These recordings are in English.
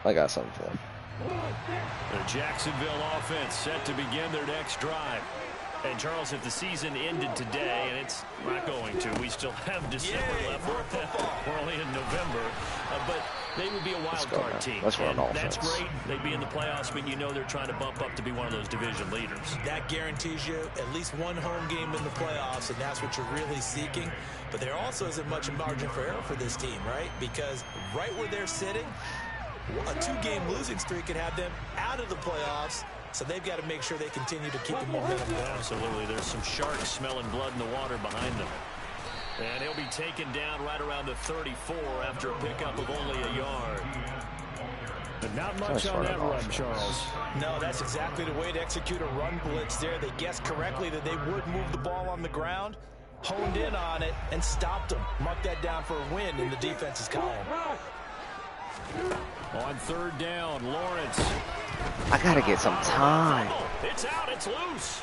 I got something for him. The Jacksonville offense set to begin their next drive. And Charles, if the season ended today, and it's not going to, we still have December left. We're only in November, but they would be a wild card team. Let's run offense. That's great. They'd be in the playoffs, but you know they're trying to bump up to be one of those division leaders. That guarantees you at least one home game in the playoffs, and that's what you're really seeking. But there also isn't much margin for error for this team, right? Because right where they're sitting, a 2-game losing streak could have them out of the playoffs. So they've got to make sure they continue to keep the momentum going. Absolutely. There's some sharks smelling blood in the water behind them. And he'll be taken down right around the 34 after a pickup of only a yard. But not much on that run, Charles. No, that's exactly the way to execute a run blitz there. They guessed correctly that they would move the ball on the ground, honed in on it, and stopped them. Mark that down for a win in the defense's column. On third down, Lawrence. I gotta get some time. It's out, it's loose.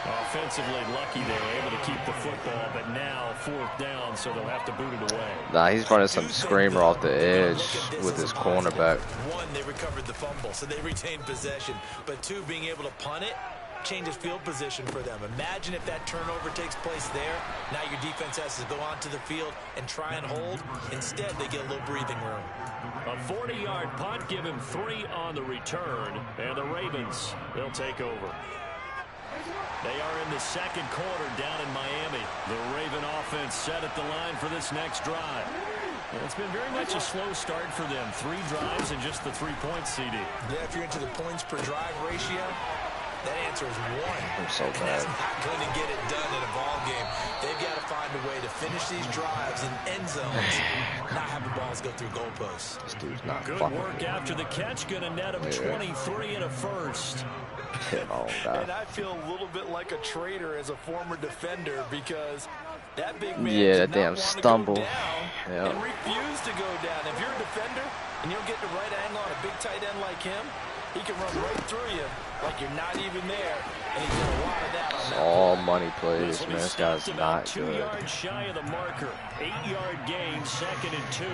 Offensively lucky they were able to keep the football, but now fourth down, so they'll have to boot it away. Nah, he's running some screamer off the edge with his cornerback. One, they recovered the fumble, so they retained possession. But two, being able to punt it changes field position for them. Imagine if that turnover takes place there. Now your defense has to go onto the field and try and hold. Instead, they get a little breathing room. A 40-yard punt, give him 3 on the return, and the Ravens, they'll take over. They are in the second quarter down in Miami. The Raven offense set at the line for this next drive. And it's been very much a slow start for them. 3 drives and just the 3 points, CD. Yeah, if you're into the points per drive ratio, that answer is 1. I'm so bad. That's not going to get it done in a ball game. They've got to find a way to finish these drives in end zones, not having balls go through goalposts. This dude's not Good fucking work after the catch. Going to net him 23 and a first. Oh, and I feel a little bit like a traitor as a former defender because that big man that damn stumble. And refuse to go down. If you're a defender and you don't get the right angle on a big tight end like him, he can run right through you like you're not even there. And he did a lot of that on that. All money plays, man. This guy's not 2 good. yards shy of the marker. 8-yard gain, 2nd and 2.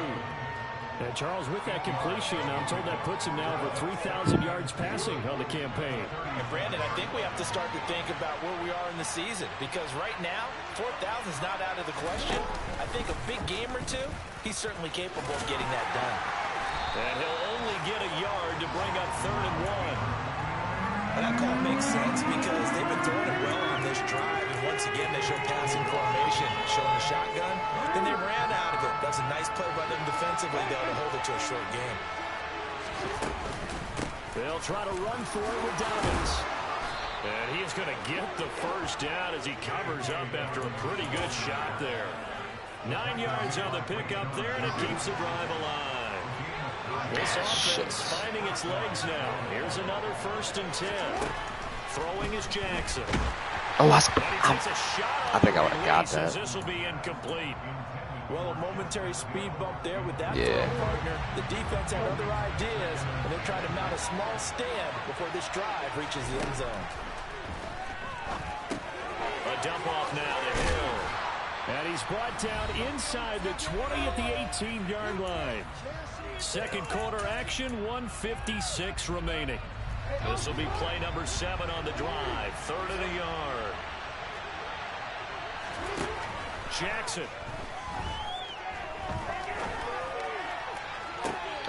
And Charles, with that completion, I'm told that puts him now over 3,000 yards passing on the campaign. And Brandon, I think we have to start to think about where we are in the season because right now, 4,000 is not out of the question. I think a big game or two, he's certainly capable of getting that done. And he'll only get a yard to bring up 3rd and 1. And that call makes sense because they've been throwing it well on this drive. And once again, they show passing formation, showing the shotgun. Then they ran out of it. That's a nice play by them defensively, though, to hold it to a short game. They'll try to run for it with Dobbins. And he's going to get the first down as he covers up after a pretty good shot there. 9 yards on the pickup there, and it keeps the drive alive. This offense finding its legs now. Here's another 1st and 10. Throwing is Jackson. Oh, I think I would have got that. This will be incomplete. Well, a momentary speed bump there with that throw partner. The defense had other ideas, and they're trying to mount a small stand before this drive reaches the end zone. A dump off now to Hill. And he's brought down inside the 20 at the 18-yard line. Second quarter action, 1:56 remaining. This will be play number 7 on the drive. 3rd and a yard. Jackson.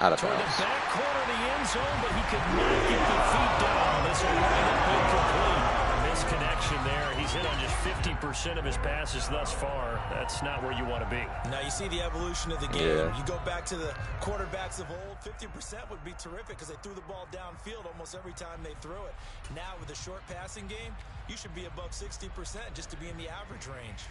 Out of Toward bounds. the back corner of the end zone, but he could not get the feet down. This will wind up incomplete. Misconnection there. He's hit on just 50% of his passes thus far. That's not where you want to be. Now you see the evolution of the game. You go back to the quarterbacks of old, 50% would be terrific because they threw the ball downfield almost every time they threw it. Now with the short passing game, you should be above 60% just to be in the average range.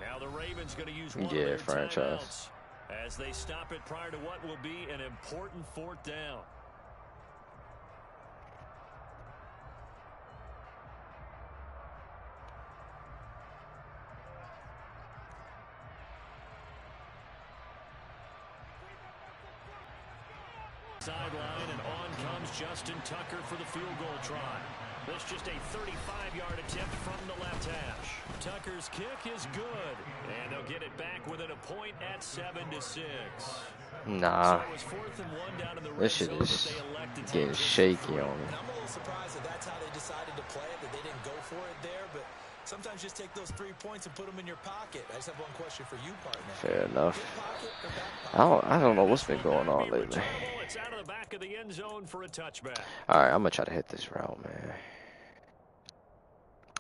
Now the Ravens going to use one Yeah, of their franchise. timeouts as they stop it prior to what will be an important 4th down. sideline, and on comes Justin Tucker for the field goal try. That's just a 35-yard attempt from the left hash. Tucker's kick is good, and they'll get it back within a point at 7-6. Nah, So it was 4th and 1 down in the this shit red zone, is but they elect to take getting just shaky three. on me. And I'm a little surprised that that's how they decided to play it, that they didn't go for it there. But sometimes just take those 3 points and put them in your pocket. I just have one question for you, partner. Fair enough. Good pocket or back pocket? I don't know what's been going on lately. Returnable. It's out of the back of the end zone for a touchback. All right, I'm gonna try to hit this route, man.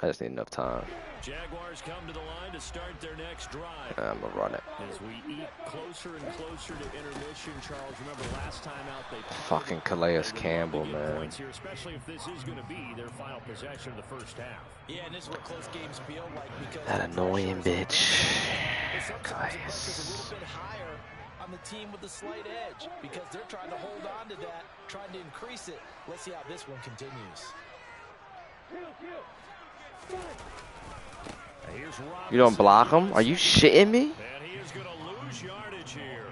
I just need enough time. Jaguars come to the line to start their next drive. I'm gonna run it. As we eat closer and closer to intermission, Charles, remember last time out they Fucking Calais Campbell, man. points here, especially if this is going to be their final possession of the first half. Yeah, and this is what close games feel like because That annoying bitch. sometimes the Calais. pressure's a little bit higher on the team with the slight edge because they're trying to hold on to that, trying to increase it. Let's see how this one continues. You don't block him? Are you shitting me? And he is going to lose yardage here.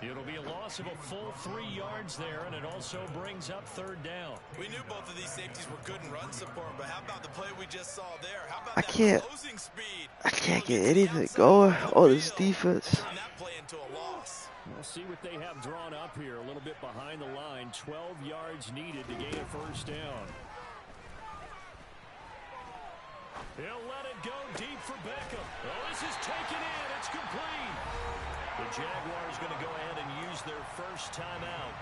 It'll be a loss of a full 3 yards there, and it also brings up 3rd down. We knew both of these safeties were good in run support, but how about the play we just saw there? How about I can't. closing speed? I can't get anything going. Oh, this defense. Turn that play into a loss. We'll see what they have drawn up here. A little bit behind the line. 12 yards needed to gain a 1st down. He'll let it go deep for Beckham. Oh, this is taken in. It's complete. The Jaguars going to go ahead and use their first timeout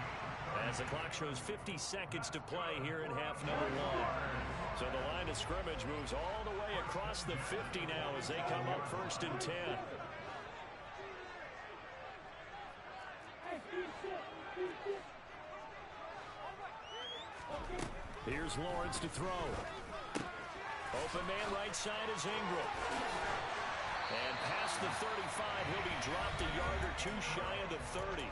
as the clock shows 50 seconds to play here in half number 1. So the line of scrimmage moves all the way across the 50 now as they come up 1st and 10. Here's Lawrence to throw. Open man right side is Ingram. And past the 35, he'll be dropped a yard or 2 shy of the 30.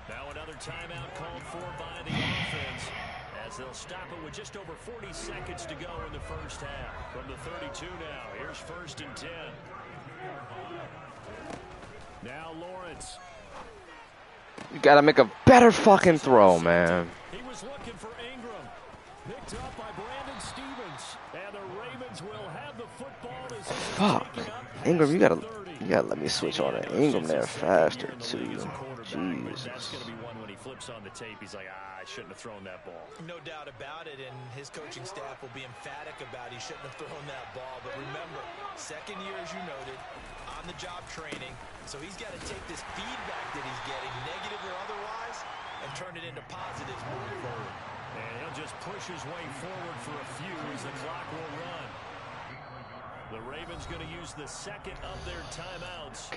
Now another timeout called for by the offense as they'll stop it with just over 40 seconds to go in the first half. From the 32 now, here's 1st and 10. Now Lawrence. You gotta make a better fucking throw, man. He was looking for Ingram. Picked up by Brandon Stevens. And the Ravens will have the football as this is Fuck. taken up Ingram, you past gotta let me switch on to Ingram there faster too. Jesus. That's going Jesus. to be one when he flips on the tape. He's like, I shouldn't have thrown that ball. No doubt about it, and his coaching staff will be emphatic about he shouldn't have thrown that ball. But remember, 2nd year, as you noted, on-the-job training. So he's got to take this feedback that he's getting, negative or otherwise, and turn it into positives moving forward. And he'll just push his way forward for a few as the clock will run. The Ravens going to use the 2nd of their timeouts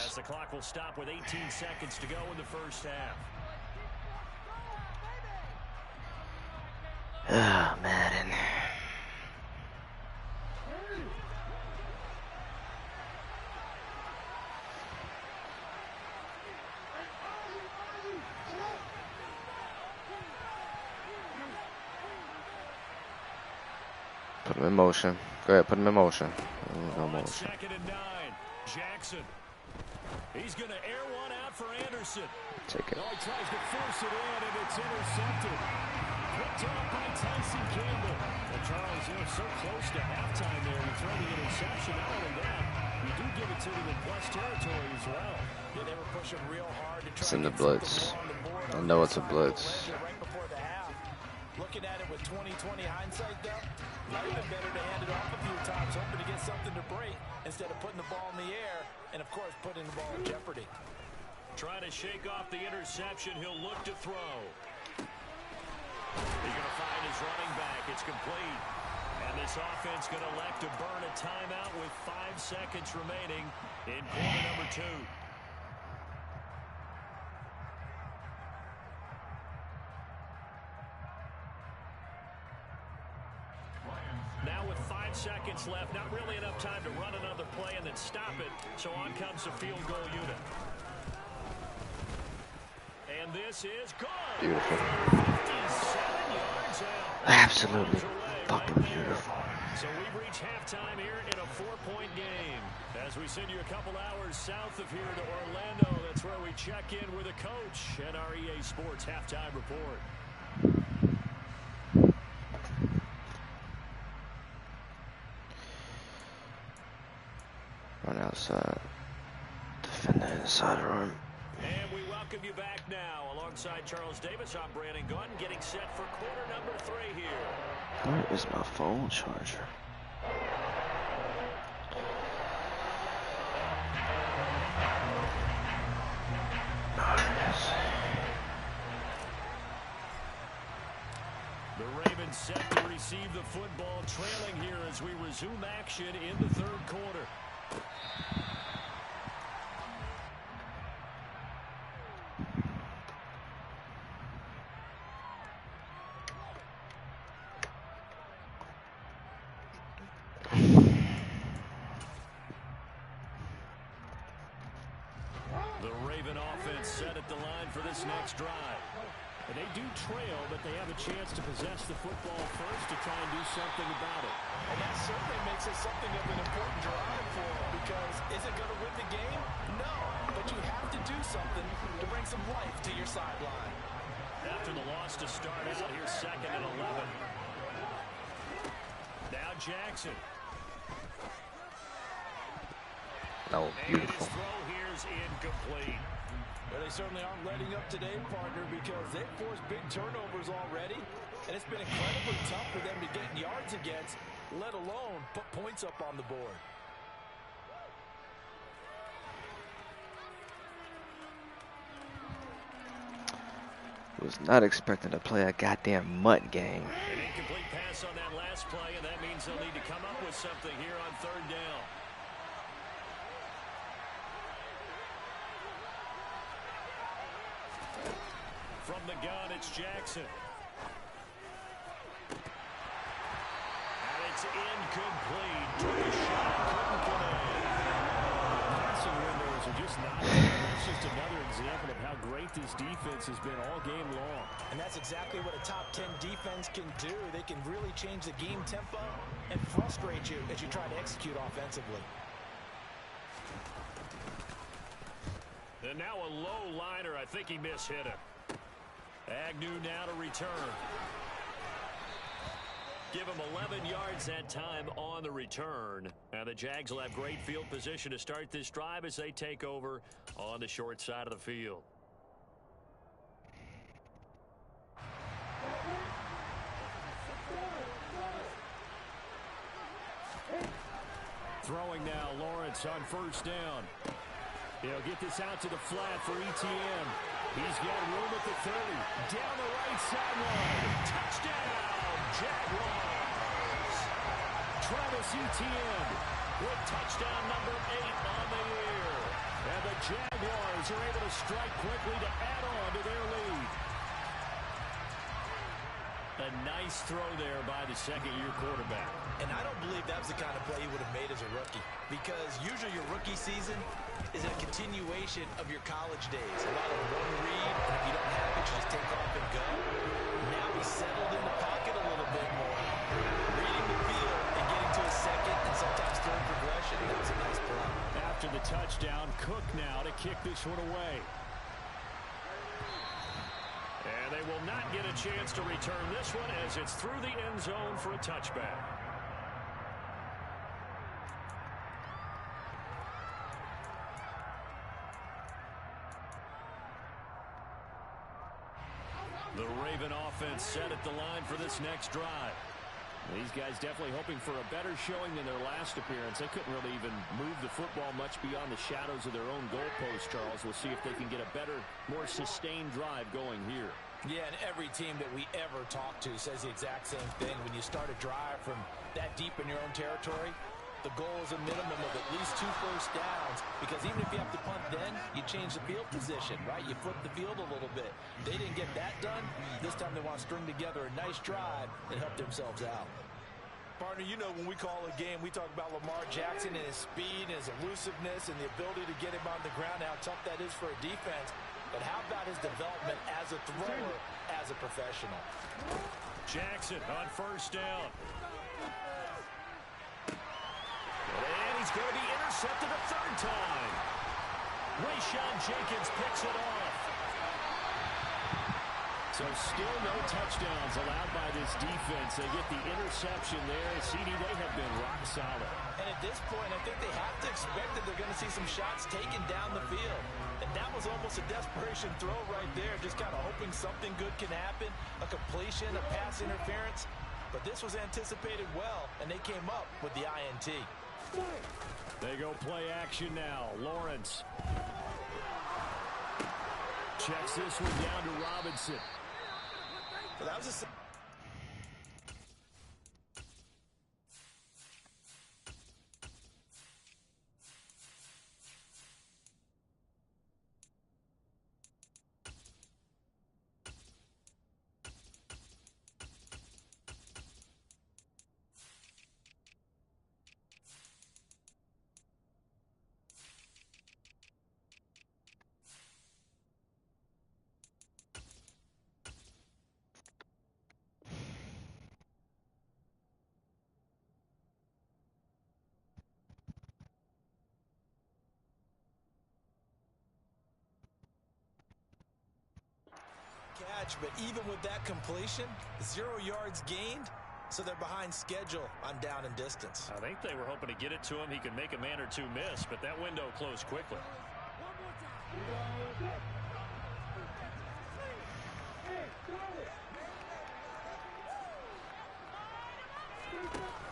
as the clock will stop with 18 seconds to go in the first half. Ah, Madden. Put him in motion. Go ahead, put him in motion. No motion. 2nd and 9. Jackson. He's going to air one out for Anderson. Take it. No, he tries to force it in, and it's intercepted. Picked up by Tyson Campbell. And Charles, you're so close to halftime there. You throw the interception. Not only that, you do give it to them in plus territory as well. Yeah, they were pushing real hard to try It's in to the get blitz. something on the board. I know it's a blitz. Right before the half. Looking at it with 20/20 hindsight, though, might have been better to hand it off a few times, hoping to get something to break instead of putting the ball in the air and, of course, putting the ball in jeopardy. Trying to shake off the interception. He'll look to throw. He's going to find his running back. It's complete. And this offense going to elect to burn a timeout with 5 seconds remaining in quarter number 2. Now with 5 seconds left, not really enough time to run another play and then stop it. So on comes the field goal unit. And this is good. Beautiful. 57 yards out. Absolutely fucking beautiful. So we've reached halftime here in a 4-point game. As we send you a couple hours south of here to Orlando, that's where we check in with a coach at our EA Sports Halftime Report. Run outside. Defender inside the room. And we welcome you back now. Alongside Charles Davis, I'm Brandon Gunn, getting set for quarter number 3 here. Where is my phone charger? The Ravens set to receive the football, trailing here as we resume action in the 3rd quarter. The Raven offense set at the line for this next drive. And they do trail, but they have a chance to possess the football first to try and do something about it. And that certainly makes it something of an important drive for them, because is it going to win the game? No, but you have to do something to bring some life to your sideline. After the loss to start out, here's 2nd and 11. Now Jackson. Oh, beautiful. And his throw here is incomplete. Well, they certainly aren't letting up today, partner, because they've forced big turnovers already, and it's been incredibly tough for them to get yards against, let alone put points up on the board. Was not expecting to play a goddamn mutt game. An incomplete pass on that last play, and that means they'll need to come up with something here on 3rd down. From the gun, it's Jackson. And it's incomplete. Took a shot, couldn't get in. Passing windows are just not there. That's just another example of how great this defense has been all game long. And that's exactly what a top 10 defense can do. They can really change the game tempo and frustrate you as you try to execute offensively. And now a low liner. I think he mishit him. Agnew now to return. Give him 11 yards that time on the return. Now the Jags will have great field position to start this drive as they take over on the short side of the field. Throwing now, Lawrence on 1st down. He'll get this out to the flat for ETN. He's got room at the 30. Down the right sideline. Touchdown, Jaguars. Travis Etienne with touchdown number 8 on the year. And the Jaguars are able to strike quickly to add on to their lead. A nice throw there by the 2nd-year quarterback. And I don't believe that was the kind of play he would have made as a rookie, because usually your rookie season is a continuation of your college days. A lot of one read, and if you don't have it, you just take off and go. Now he's settled in the pocket a little bit more, reading the field and getting to a 2nd and sometimes 3rd progression. That was a nice play. After the touchdown, Cook now to kick this one away. And they will not get a chance to return this one as it's through the end zone for a touchback. The Raven offense set at the line for this next drive. These guys definitely hoping for a better showing than their last appearance. They couldn't really even move the football much beyond the shadows of their own goalpost, Charles. We'll see if they can get a better, more sustained drive going here. Yeah, and every team that we ever talk to says the exact same thing. When you start a drive from that deep in your own territory, the goal is a minimum of at least 2 first downs, because even if you have to punt then, you change the field position, right? You flip the field a little bit. They didn't get that done. This time they want to string together a nice drive and help themselves out. Partner, you know when we call a game, we talk about Lamar Jackson and his speed and his elusiveness and the ability to get him on the ground, how tough that is for a defense. But how about his development as a thrower, as a professional? Jackson on 1st down. he's going to be intercepted a third time. Rayshawn Jenkins picks it off. So still no touchdowns allowed by this defense. They get the interception there. CD, they have been rock solid. And at this point, I think they have to expect that they're going to see some shots taken down the field. And that was almost a desperation throw right there, just kind of hoping something good can happen, a completion, a pass interference. But this was anticipated well, and they came up with the INT. They go play action now. Lawrence checks this one down to Robinson. Well, that was a... catch, but even with that completion, 0 yards gained, so they're behind schedule on down and distance. I think they were hoping to get it to him. He could make a man or two miss, but that window closed quickly.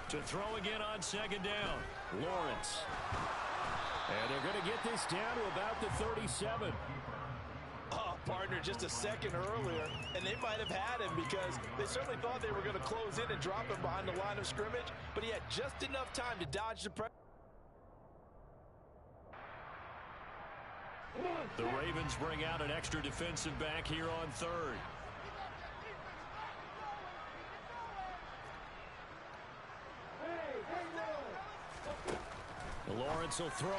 To throw again on second down, Lawrence. And they're going to get this down to about the 37. Oh, partner, just a second earlier, and they might have had him because they certainly thought they were going to close in and drop him behind the line of scrimmage, but he had just enough time to dodge the pressure. The Ravens bring out an extra defensive back here on third. Lawrence will throw.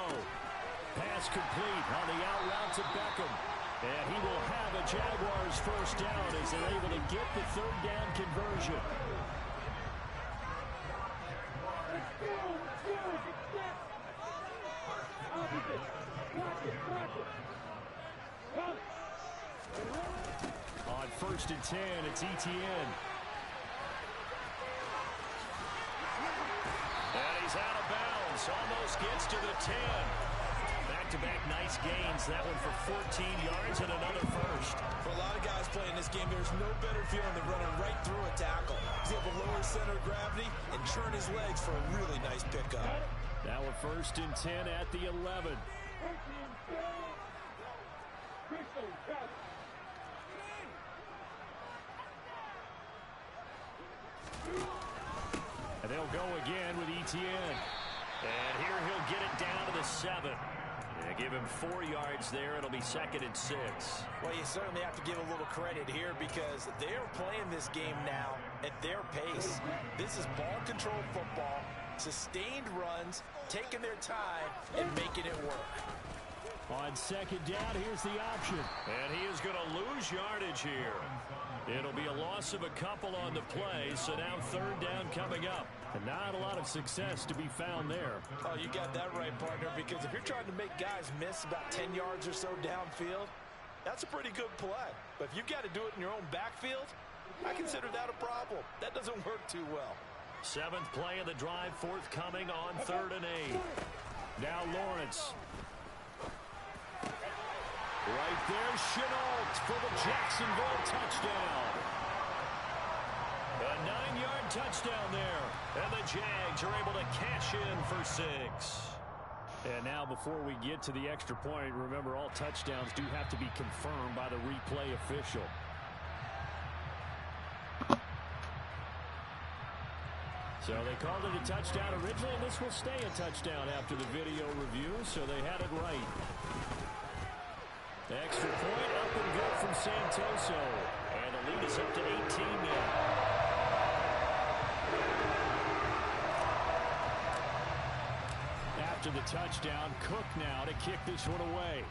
Pass complete on the out route to Beckham. And he will have a Jaguars first down as they're able to get the third down conversion. On 1st and 10, it's Etienne. And he's out of bounds. Almost gets to the 10. Back-to-back nice gains. That one for 14 yards and another first. For a lot of guys playing this game, there's no better feeling than running right through a tackle. He's able to lower his center of gravity and churn his legs for a really nice pickup. Now a 1st and 10 at the 11. And they'll go again with Etienne. And here he'll get it down to the 7. Yeah, give him 4 yards there. It'll be 2nd and 6. Well, you certainly have to give a little credit here because they're playing this game now at their pace. This is ball control football, sustained runs, taking their time and making it work. On 2nd down, here's the option. And he is going to lose yardage here. It'll be a loss of a couple on the play, so now 3rd down coming up. And not a lot of success to be found there. Oh, you got that right, partner, because if you're trying to make guys miss about 10 yards or so downfield, that's a pretty good play. But if you've got to do it in your own backfield, I consider that a problem. That doesn't work too well. 7th play of the drive, forthcoming on 3rd and 8. Now Lawrence. Right there, Chenault for the Jacksonville touchdown. A 9-yard touchdown there. And the Jags are able to cash in for 6. And now before we get to the extra point, remember all touchdowns do have to be confirmed by the replay official. So they called it a touchdown originally, and this will stay a touchdown after the video review, so they had it right. The extra point up and good from Santoso. And the lead is up to 18 now. After the touchdown, Cook now to kick this one away.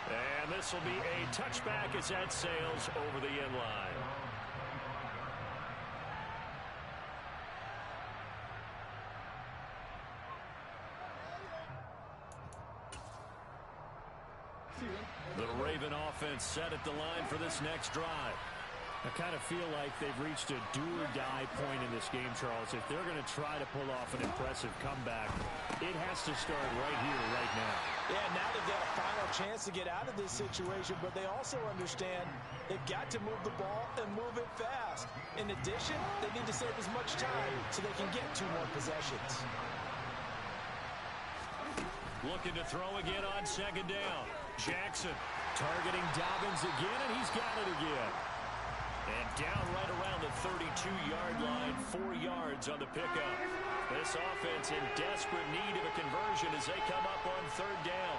And this will be a touchback as that sails over the end line. The Raven offense set at the line for this next drive. I kind of feel like they've reached a do-or-die point in this game, Charles. If they're going to try to pull off an impressive comeback, it has to start right here, right now. Yeah, now they've got a final chance to get out of this situation, but they also understand they've got to move the ball and move it fast. In addition, they need to save as much time so they can get 2 more possessions. Looking to throw again on second down. Jackson targeting Dobbins again, and he's got it again. And down right around the 32-yard line, 4 yards on the pickup. This offense in desperate need of a conversion as they come up on third down.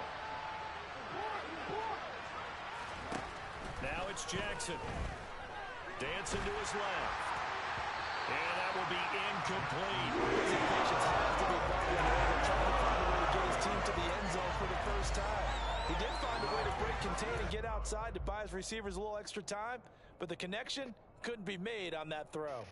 Now it's Jackson. Dancing to his left. And that will be incomplete. His impatience has to be bubbling over, trying to find a way to get his team to the end zone for the first time. He did find a way to break, contain, and get outside to buy his receivers a little extra time, but the connection couldn't be made on that throw.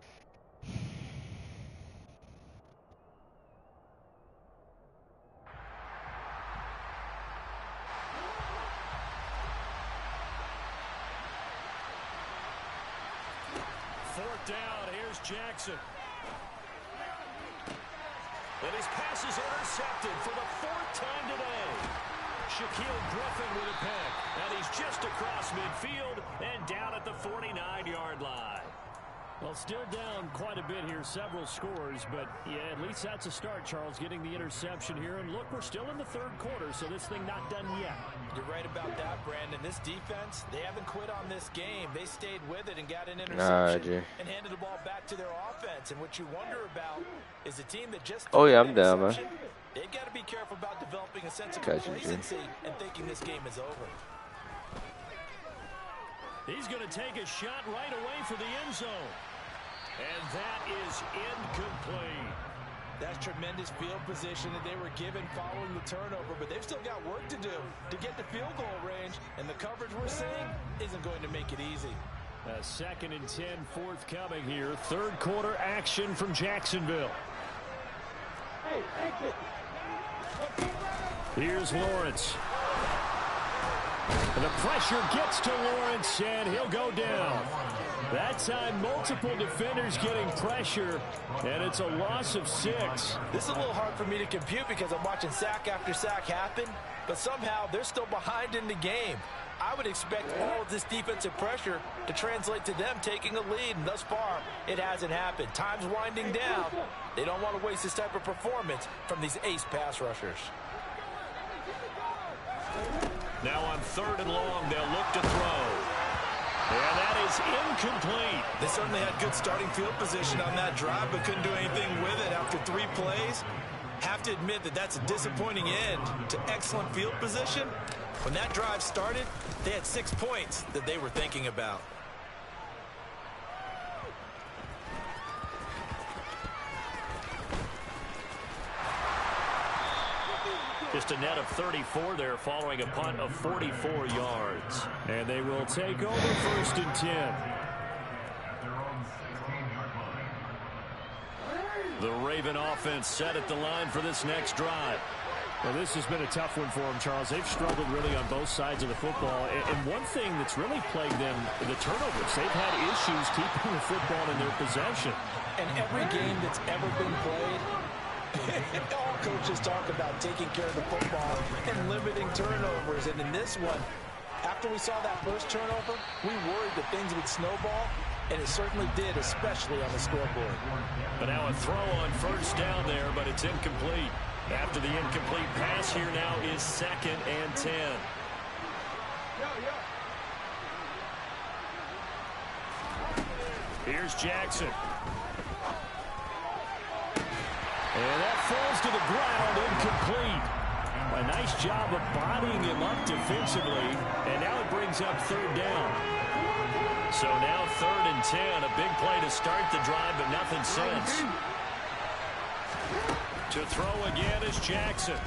Fourth down, here's Jackson. And his pass is intercepted for the 4th time today. Shaquille Griffin with a pick. And he's just across midfield and down at the 49-yard line. Well, still down quite a bit here, several scores, but yeah, at least that's a start, Charles, getting the interception here. And look, we're still in the 3rd quarter, so this thing not done yet. You're right about that, Brandon. This defense, they haven't quit on this game. They stayed with it and got an interception and handed the ball back to their offense. And what you wonder about is a team that just I'm down, man. They've got to be careful about developing a sense of complacency and thinking this game is over. He's going to take a shot right away for the end zone. And that is incomplete. That's tremendous field position that they were given following the turnover, but they've still got work to do to get to field goal range, and the coverage we're seeing isn't going to make it easy. 2nd and 10 forthcoming here. 3rd quarter action from Jacksonville. Here's Lawrence. The pressure gets to Lawrence, and he'll go down. That time, multiple defenders getting pressure, and it's a loss of 6. This is a little hard for me to compute because I'm watching sack after sack happen, but somehow they're still behind in the game. I would expect all of this defensive pressure to translate to them taking a lead, and thus far, it hasn't happened. Time's winding down. They don't want to waste this type of performance from these ace pass rushers. Now on 3rd and long, they'll look to throw. And that is incomplete. They certainly had good starting field position on that drive, but couldn't do anything with it after 3 plays. Have to admit that that's a disappointing end to excellent field position. When that drive started, they had 6 points that they were thinking about. Just a net of 34 there following a punt of 44 yards. And they will take over 1st and 10. The Raven offense set at the line for this next drive. Well, this has been a tough one for them, Charles. They've struggled really on both sides of the football. And one thing that's really plagued them, the turnovers. They've had issues keeping the football in their possession. And every game that's ever been played, all coaches talk about taking care of the football and limiting turnovers. And in this one, after we saw that first turnover, we worried that things would snowball, and it certainly did, especially on the scoreboard. But now a throw on 1st down there, but it's incomplete. After the incomplete pass, here now is 2nd and 10. Here's Jackson. And that falls to the ground, incomplete. A nice job of bodying him up defensively, and now it brings up 3rd down. So now 3rd and 10, a big play to start the drive, but nothing since. To throw again is Jackson.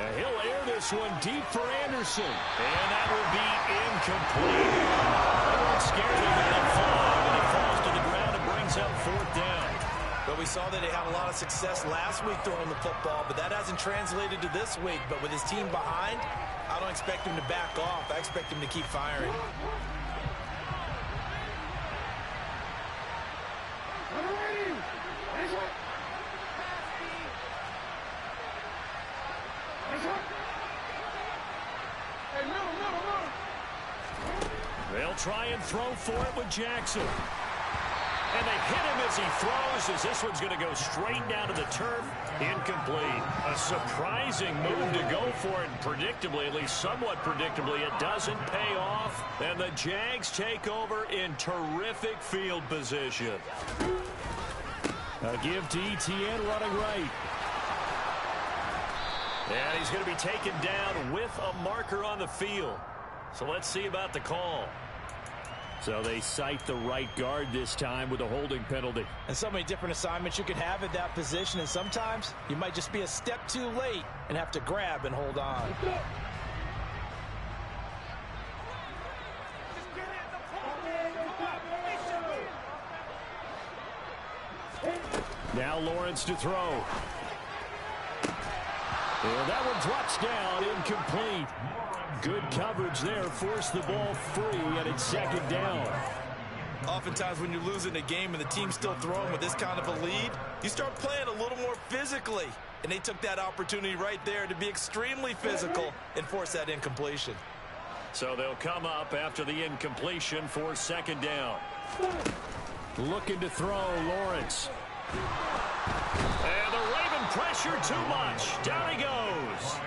And he'll air this one deep for Anderson. And that will be incomplete. Everyone scared him at 5, and it falls to the ground and brings up 4th down. But we saw that he had a lot of success last week throwing the football, but that hasn't translated to this week. But with his team behind, I don't expect him to back off. I expect him to keep firing. They'll try and throw for it with Jackson. And they hit him as he throws, as this one's going to go straight down to the turf. Incomplete. A surprising move to go for it. Predictably, at least somewhat predictably, it doesn't pay off. And the Jags take over in terrific field position. A give to Etienne running right. And he's going to be taken down with a marker on the field. So let's see about the call. So they cite the right guard this time with a holding penalty. And so many different assignments you can have at that position, and sometimes you might just be a step too late and have to grab and hold on. Now Lawrence to throw. And that one drops down, incomplete. Good coverage there, forced the ball free, and it's second down. Oftentimes when you're losing a game and the team's still throwing with this kind of a lead, you start playing a little more physically. And they took that opportunity right there to be extremely physical and force that incompletion. So they'll come up after the incompletion for second down. Looking to throw, Lawrence. And the Raven pressure too much. Down he goes.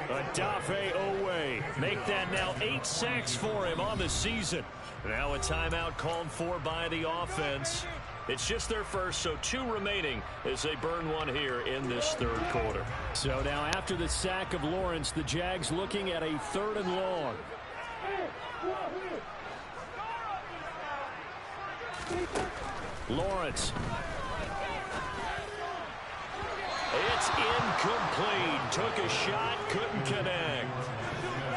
Odafe Oweh. Make that now 8 sacks for him on the season. Now a timeout called for by the offense. It's just their first, so 2 remaining as they burn one here in this third quarter. So now after the sack of Lawrence, the Jags looking at a 3rd and long. Lawrence. It's incomplete. Took a shot, couldn't connect.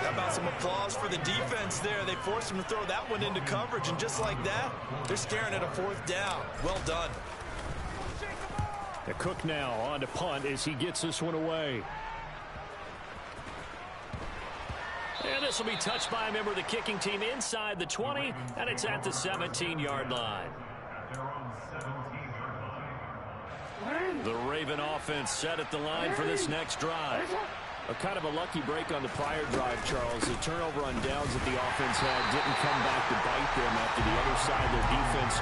How about some applause for the defense there? They forced him to throw that one into coverage, and just like that, they're staring at a 4th down. Well done. The Cook now on to punt as he gets this one away. And this will be touched by a member of the kicking team inside the 20, and it's at the 17-yard line. The Raven offense set at the line for this next drive. A kind of a lucky break on the prior drive, Charles. The turnover on downs that the offense had didn't come back to bite them after the other side. Their defense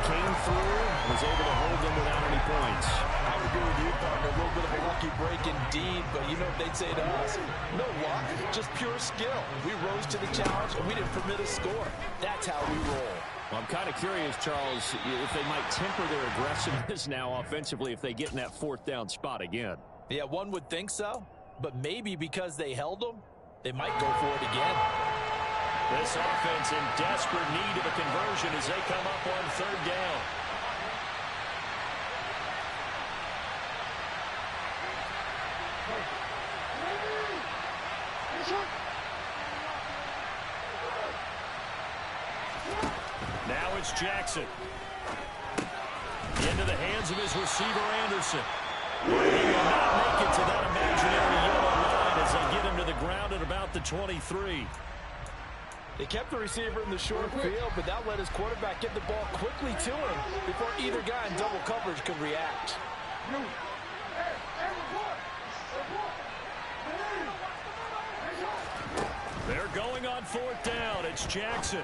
came through, was able to hold them without any points. I would agree with you, partner. A little bit of a lucky break indeed, but you know what they'd say to us? No luck, just pure skill. We rose to the challenge, and we didn't permit a score. That's how we roll. Well, I'm kind of curious, Charles, if they might temper their aggressiveness now offensively if they get in that 4th down spot again. Yeah, one would think so, but maybe because they held them, they might go for it again. This offense in desperate need of a conversion as they come up on 3rd down. Now it's Jackson. Into the hands of his receiver, Anderson. He will not make it to that imaginary yellow line as they get him to the ground at about the 23. They kept the receiver in the short field, but that let his quarterback get the ball quickly to him before either guy in double coverage could react. They're going on 4th down. It's Jackson.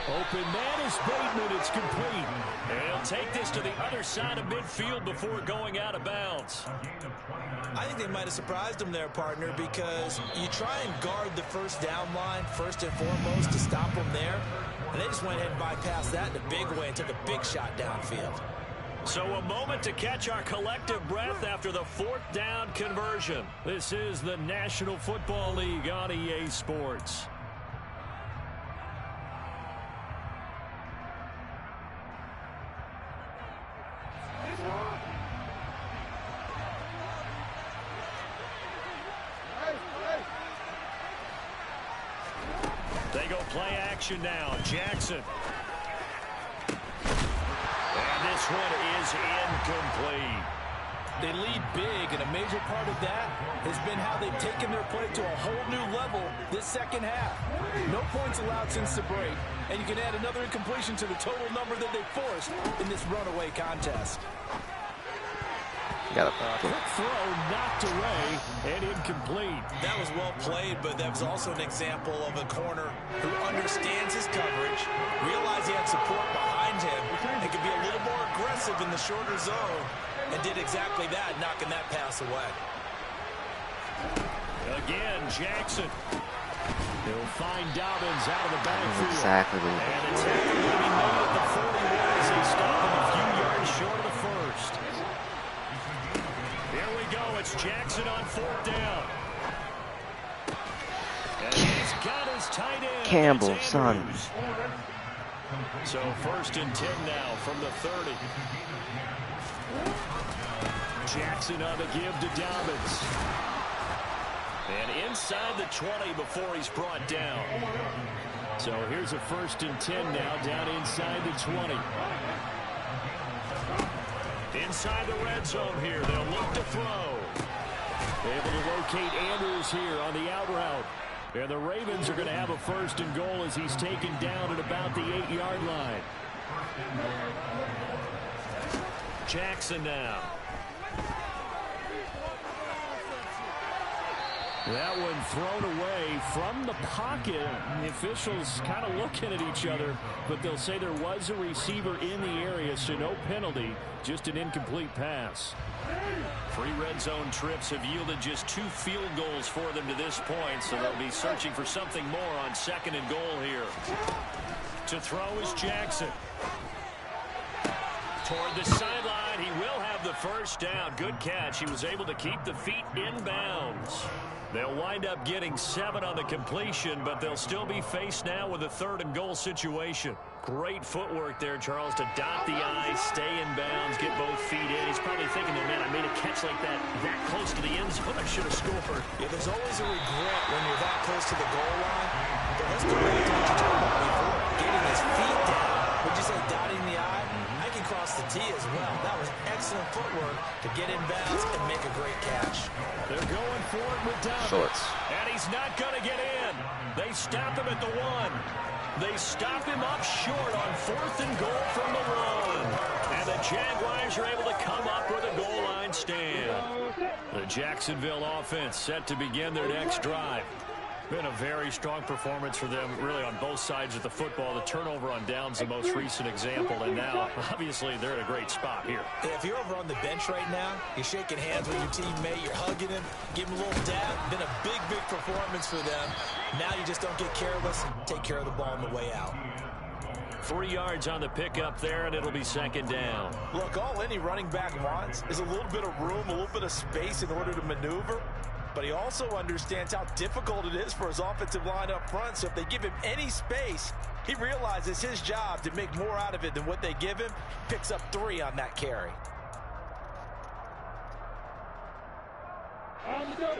Open man is Bateman. It's complete. And he'll take this to the other side of midfield before going out of bounds. I think they might have surprised him there, partner, because you try and guard the 1st down line first and foremost to stop them there. And they just went ahead and bypassed that in a big way and took a big shot downfield. So a moment to catch our collective breath after the 4th down conversion. This is the National Football League on EA Sports. They go play action now. Jackson. And this one is incomplete. They lead big, and a major part of that has been how they've taken their play to a whole new level this second half. No points allowed since the break, and you can add another incompletion to the total number that they forced in this runaway contest. Got a quick throw knocked away and incomplete. That was well played, but that was also an example of a corner who understands his coverage, realized he had support behind him, and could be a little more aggressive in the shorter zone, and did exactly that, knocking that pass away. Again, Jackson. He'll find Dobbins out of the backfield. Exactly. And it's after leaving made at the 41 as they stop him a few yards short of the first. Here we go. It's Jackson on 4th down. And he's got his tight end. Campbell, son. So 1st and 10 now from the 30. Jackson on the give to Dobbins. And inside the 20 before he's brought down. So here's a 1st and 10 now, down inside the 20. Inside the red zone here, they'll look to throw. Able to locate Andrews here on the out route. And the Ravens are going to have a 1st and goal as he's taken down at about the 8-yard line. Jackson now. That one thrown away from the pocket. The officials kind of looking at each other, but they'll say there was a receiver in the area, so no penalty, just an incomplete pass. 3 red zone trips have yielded just 2 field goals for them to this point, so they'll be searching for something more on 2nd and goal here. To throw is Jackson. Toward the sideline, he will have the 1st down. Good catch. He was able to keep the feet in bounds. They'll wind up getting 7 on the completion, but they'll still be faced now with a 3rd and goal situation. Great footwork there, Charles, to dot the I, stay in bounds, get both feet in. He's probably thinking, oh, man, I made a catch like that close to the end zone. I should have scored. Yeah, there's always a regret when you're that close to the goal line. But let's go back to what you talked about before. Getting his feet down. Would you say dotting the I? I can cross the T as well. That was excellent footwork to get in bounds and make a great catch. They're going for it with Dobbins. Shorts. And he's not going to get in. They stop him at the 1. They stop him up short on 4th and goal from the 1. And the Jaguars are able to come up with a goal line stand. The Jacksonville offense set to begin their next drive. Been a very strong performance for them, really, on both sides of the football. The turnover on downs, the most recent example, and now, obviously, they're in a great spot here. Yeah, if you're over on the bench right now, you're shaking hands with your teammate, you're hugging him, give him a little dab. Been a big, big performance for them. Now you just don't get careless and take care of the ball on the way out. 3 yards on the pickup there, and it'll be 2nd down. Look, all any running back wants is a little bit of room, a little bit of space in order to maneuver. But he also understands how difficult it is for his offensive line up front. So if they give him any space, he realizes his job to make more out of it than what they give him. Picks up 3 on that carry.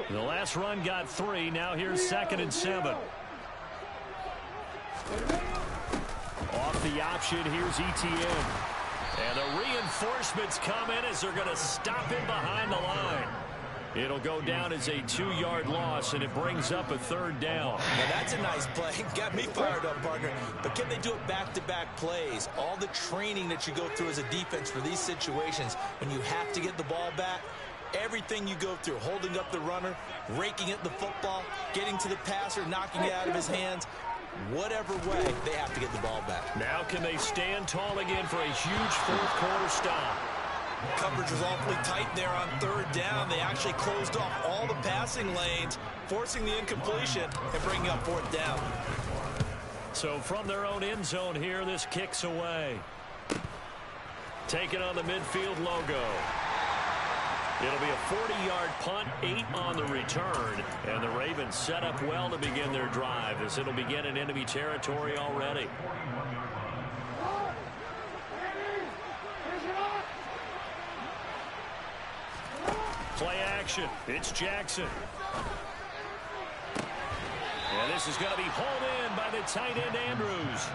The last run got 3. Now here's 2nd and 7. Off the option, here's Etienne. And the reinforcements come in as they're going to stop him behind the line. It'll go down as a 2-yard loss, and it brings up a 3rd down. Now that's a nice play. Got me fired up, partner. But can they do it back-to-back plays? All the training that you go through as a defense for these situations, when you have to get the ball back, everything you go through, holding up the runner, raking at the football, getting to the passer, knocking it out of his hands, whatever way, they have to get the ball back. Now can they stand tall again for a huge 4th quarter stop? Coverage was awfully tight there on 3rd down. They actually closed off all the passing lanes, forcing the incompletion and bringing up 4th down. So from their own end zone here, this kicks away. Taking on the midfield logo. It'll be a 40-yard punt, 8 on the return. And the Ravens set up well to begin their drive as it'll begin in enemy territory already. Play action. It's Jackson. And this is going to be hauled in by the tight end, Andrews.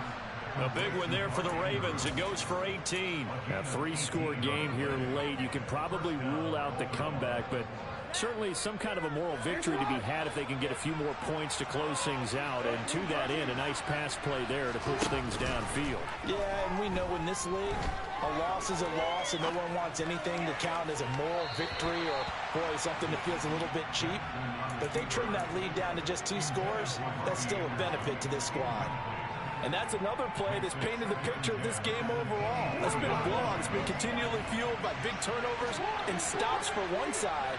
A big one there for the Ravens. It goes for 18. A 3-score game here late. You can probably rule out the comeback, but certainly some kind of a moral victory to be had if they can get a few more points to close things out. And to that end, a nice pass play there to push things downfield. Yeah, and we know in this league, a loss is a loss, and no one wants anything to count as a moral victory or, boy, something that feels a little bit cheap. But if they trim that lead down to just 2 scores, that's still a benefit to this squad. And that's another play that's painted the picture of this game overall. That's been a blowout. It's been continually fueled by big turnovers and stops for one side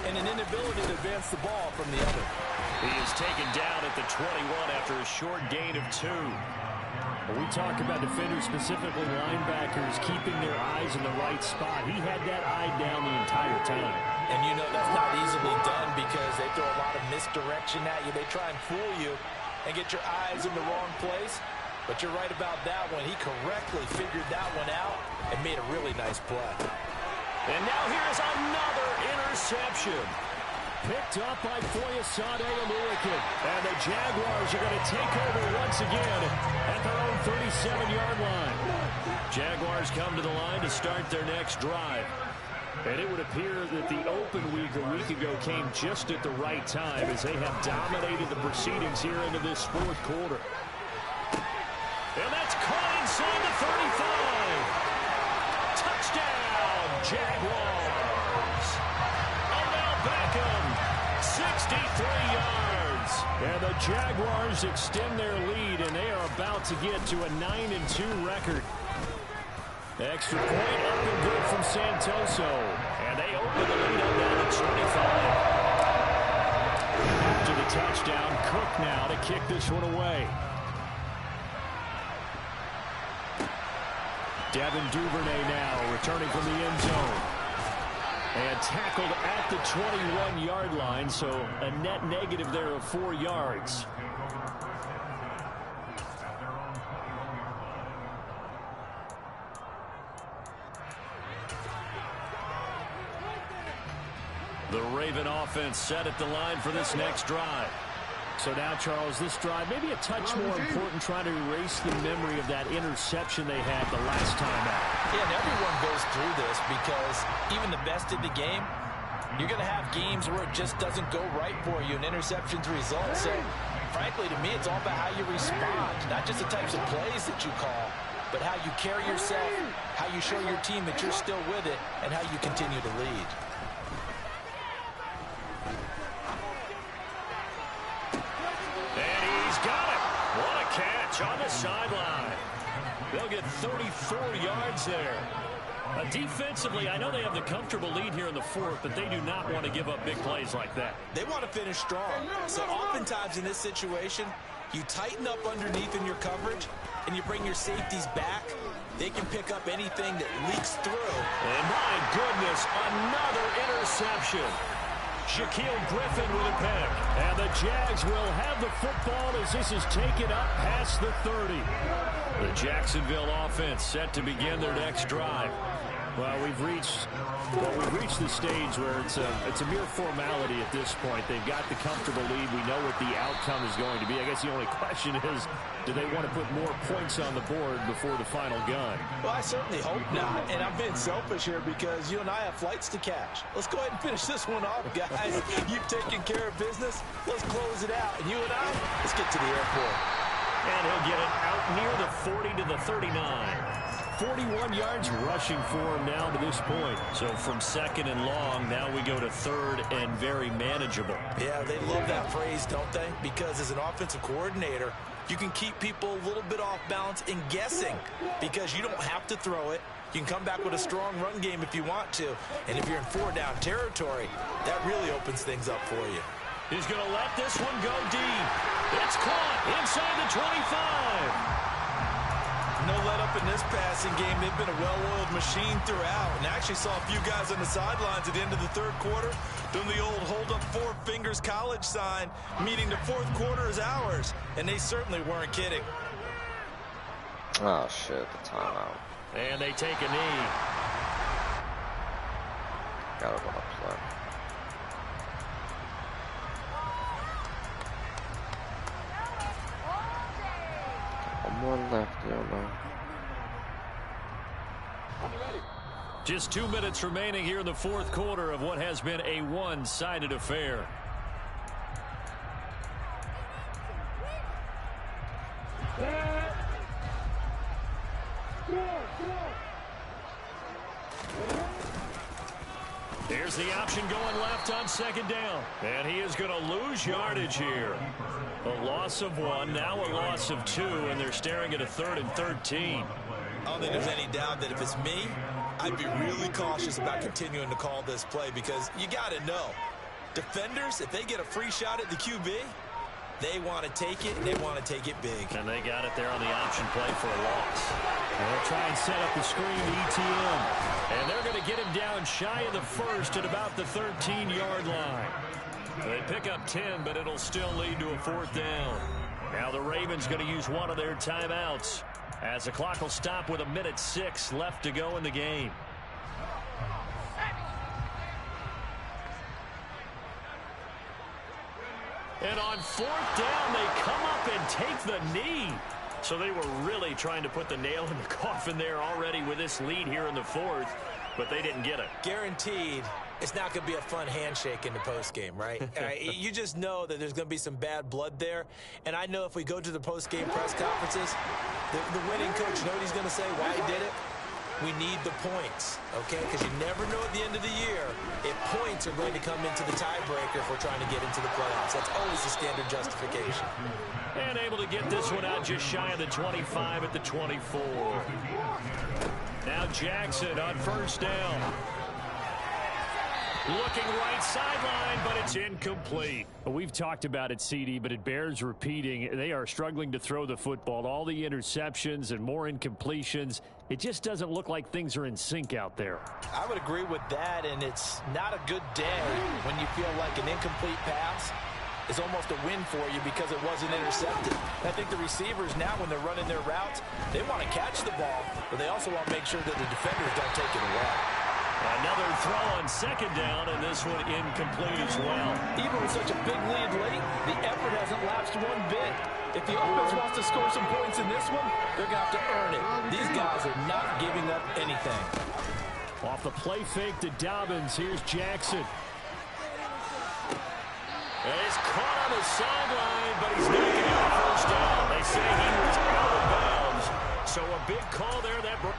and an inability to advance the ball from the other. He is taken down at the 21 after a short gain of 2. When we talk about defenders, specifically linebackers, keeping their eyes in the right spot, he had that eye down the entire time. And you know that's not easily done because they throw a lot of misdirection at you. They try and fool you and get your eyes in the wrong place. But you're right about that one. He correctly figured that one out and made a really nice play. And now here's another interception. Picked up by Foyesade Oluokun. And the Jaguars are going to take over once again at their own 37-yard line. Jaguars come to the line to start their next drive. And it would appear that the open week a week ago came just at the right time as they have dominated the proceedings here into this 4th quarter. And that's caught inside the 35. Touchdown, Jaguars. And now Beckham, 63 yards. And the Jaguars extend their lead, and they are about to get to a 9-2 record. Extra point up and good from Santoso. And they open the lead up now to 25. After the touchdown, Cook now to kick this one away. Devin Duvernay now returning from the end zone. And tackled at the 21-yard line, so a net negative there of 4 yards. The Raven offense set at the line for this next drive. So now, Charles, this drive maybe a touch more important, trying to erase the memory of that interception they had the last time out. Yeah, and everyone goes through this because even the best in the game, you're going to have games where it just doesn't go right for you and interceptions result. So, frankly, to me, it's all about how you respond, not just the types of plays that you call, but how you carry yourself, how you show your team that you're still with it, and how you continue to lead. On the sideline. They'll get 34 yards there. Defensively, I know they have the comfortable lead here in the 4th, but they do not want to give up big plays like that. They want to finish strong. So oftentimes in this situation, you tighten up underneath in your coverage, and you bring your safeties back. They can pick up anything that leaks through. And my goodness, another interception. Shaquille Griffin with a pick. And the Jags will have the football as this is taken up past the 30. The Jacksonville offense set to begin their next drive. Well, we've reached the stage where it's a mere formality at this point. They've got the comfortable lead. We know what the outcome is going to be. I guess the only question is, do they want to put more points on the board before the final gun? Well, I certainly hope not. And I'm being selfish here because you and I have flights to catch. Let's go ahead and finish this one off, guys. You've taken care of business. Let's close it out. And you and I, let's get to the airport. And he'll get it out near the 40 to the 39. 41 yards rushing for him now to this point. So from 2nd and long, now we go to 3rd and very manageable. Yeah, they love that phrase, don't they? Because as an offensive coordinator, you can keep people a little bit off balance and guessing because you don't have to throw it. You can come back with a strong run game if you want to. And if you're in 4-down territory, that really opens things up for you. He's going to let this one go deep. It's caught inside the 25. No let up in this passing game. They've been a well-oiled machine throughout. And I actually saw a few guys on the sidelines at the end of the 3rd quarter doing the old hold up 4 fingers college sign, meaning the 4th quarter is ours. And they certainly weren't kidding. Oh, shit, the timeout. And they take a knee. Gotta run a play. One more left, yo. Just 2 minutes remaining here in the fourth quarter of what has been a one-sided affair. Here's the option going left on second down. And he is going to lose yardage here. A loss of 1, now a loss of 2, and they're staring at a 3rd and 13. I don't think there's any doubt that if it's me, I'd be really cautious about continuing to call this play because you got to know, defenders, if they get a free shot at the QB, they want to take it, and they want to take it big. And they got it there on the option play for a loss. They'll try and set up the screen to ETN. And they're going to get him down shy of the first at about the 13-yard line. They pick up 10, but it'll still lead to a 4th down. Now the Ravens going to use one of their timeouts as the clock will stop with 1:06 left to go in the game. And on 4th down, they come up and take the knee. So they were really trying to put the nail in the coffin there already with this lead here in the 4th, but they didn't get it. Guaranteed, it's not going to be a fun handshake in the postgame, right? You just know that there's going to be some bad blood there. And I know if we go to the postgame press conferences, the winning coach, you know what he's going to say, why he did it? We need the points, okay? Because you never know at the end of the year if points are going to come into the tiebreaker if we're trying to get into the playoffs. That's always the standard justification. And able to get this one out just shy of the 25 at the 24. Now Jackson on 1st down. Looking right sideline, but it's incomplete. We've talked about it, CD, but it bears repeating. They are struggling to throw the football. All the interceptions and more incompletions. It just doesn't look like things are in sync out there. I would agree with that, and it's not a good day when you feel like an incomplete pass is almost a win for you because it wasn't intercepted. I think the receivers now, when they're running their routes, they want to catch the ball, but they also want to make sure that the defenders don't take it away. Another throw on 2nd down, and this one incomplete as well. Even with such a big lead late, the effort hasn't lapsed one bit. If the offense wants to score some points in this one, they're going to have to earn it. These guys are not giving up anything. Off the play fake to Dobbins, here's Jackson. And he's caught on the sideline, but he's not going to get a 1st down. They say he was out of bounds. So a big call there.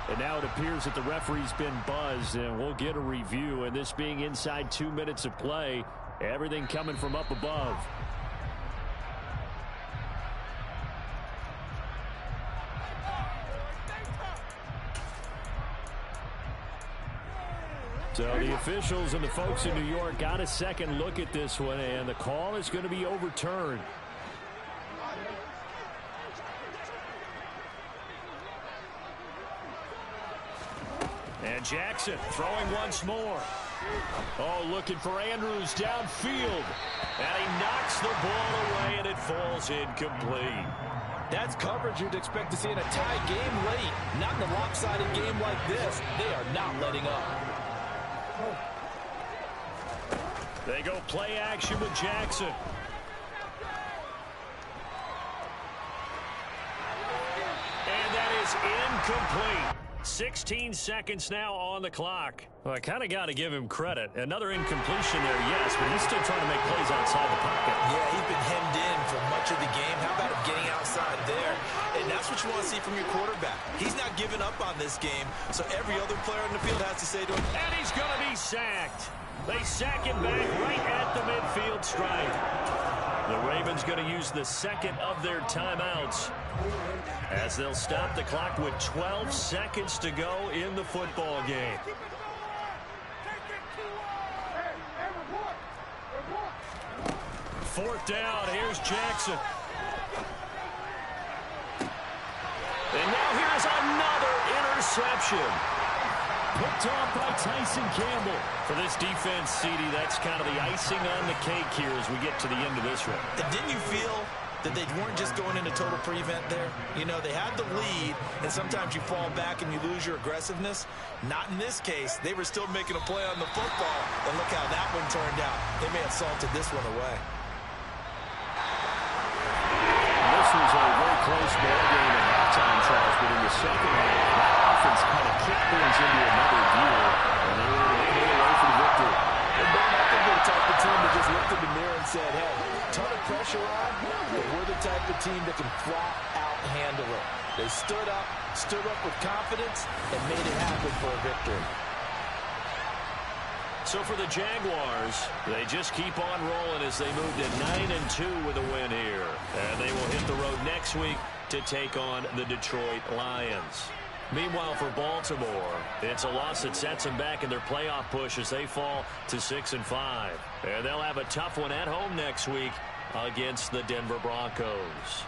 And now it appears that the referee's been buzzed, and we'll get a review. And this being inside 2 minutes of play, everything coming from up above. So the officials and the folks in New York got a second look at this one, and the call is going to be overturned. And Jackson throwing once more. Oh, looking for Andrews downfield. And he knocks the ball away, and it falls incomplete. That's coverage you'd expect to see in a tie game late. Not in a lopsided game like this. They are not letting up. They go play action with Jackson. And that is incomplete. 16 seconds now on the clock. Well, I kind of got to give him credit. Another incompletion there, yes, but he's still trying to make plays outside the pocket. Yeah, he's been hemmed in for much of the game. How about him getting outside there? And that's what you want to see from your quarterback. He's not giving up on this game, so every other player on the field has to say to him, and he's going to be sacked. They sack him back right at the midfield stripe. The Ravens going to use the second of their timeouts as they'll stop the clock with 12 seconds to go in the football game. Fourth down, here's Jackson. And now here's another interception. Picked off by Tyson Campbell. For this defense, CD, that's kind of the icing on the cake here as we get to the end of this one. And didn't you feel that they weren't just going into total prevent there? You know, they had the lead, and sometimes you fall back and you lose your aggressiveness. Not in this case. They were still making a play on the football, and look how that one turned out. They may have salted this one away. This was a very close ball game at halftime, Charles, but in the second half, that offense kind of kicked things into another gear, and they were able to pull away for the victory. And Ben, I think we're the type of team that just looked in the mirror and said, hey, ton of pressure on, but we're the type of team that can flat out handle it. They stood up with confidence, and made it happen for a victory. So for the Jaguars, they just keep on rolling as they move to 9-2 with a win here. And they will hit the road next week to take on the Detroit Lions. Meanwhile, for Baltimore, it's a loss that sets them back in their playoff push as they fall to 6-5. And they'll have a tough one at home next week against the Denver Broncos.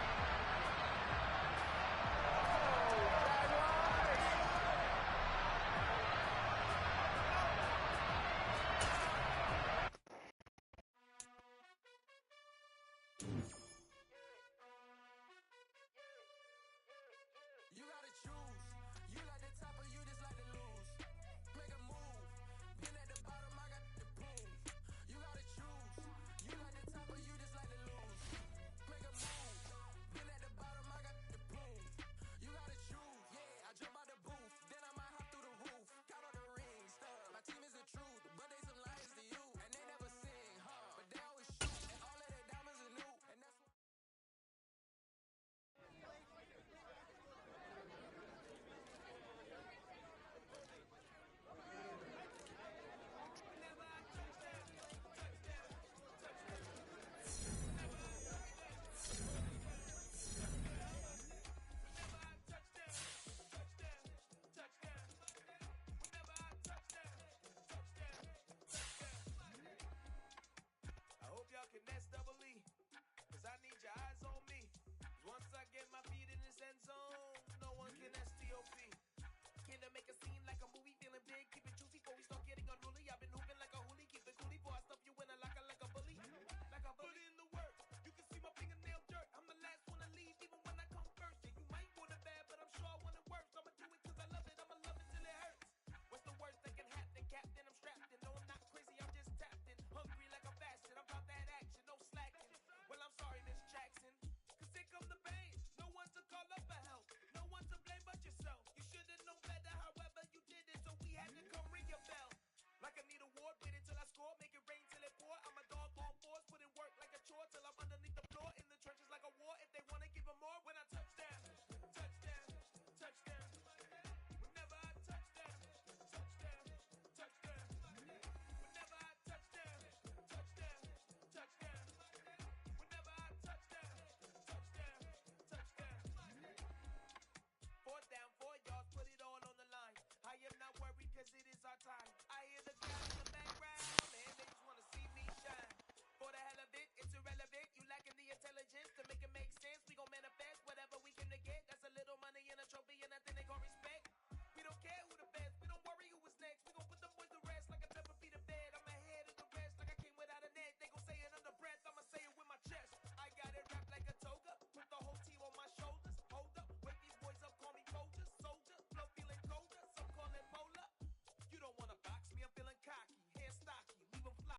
Once I get my feet in this end zone, no one can STOP. Can I make a scene like a movie?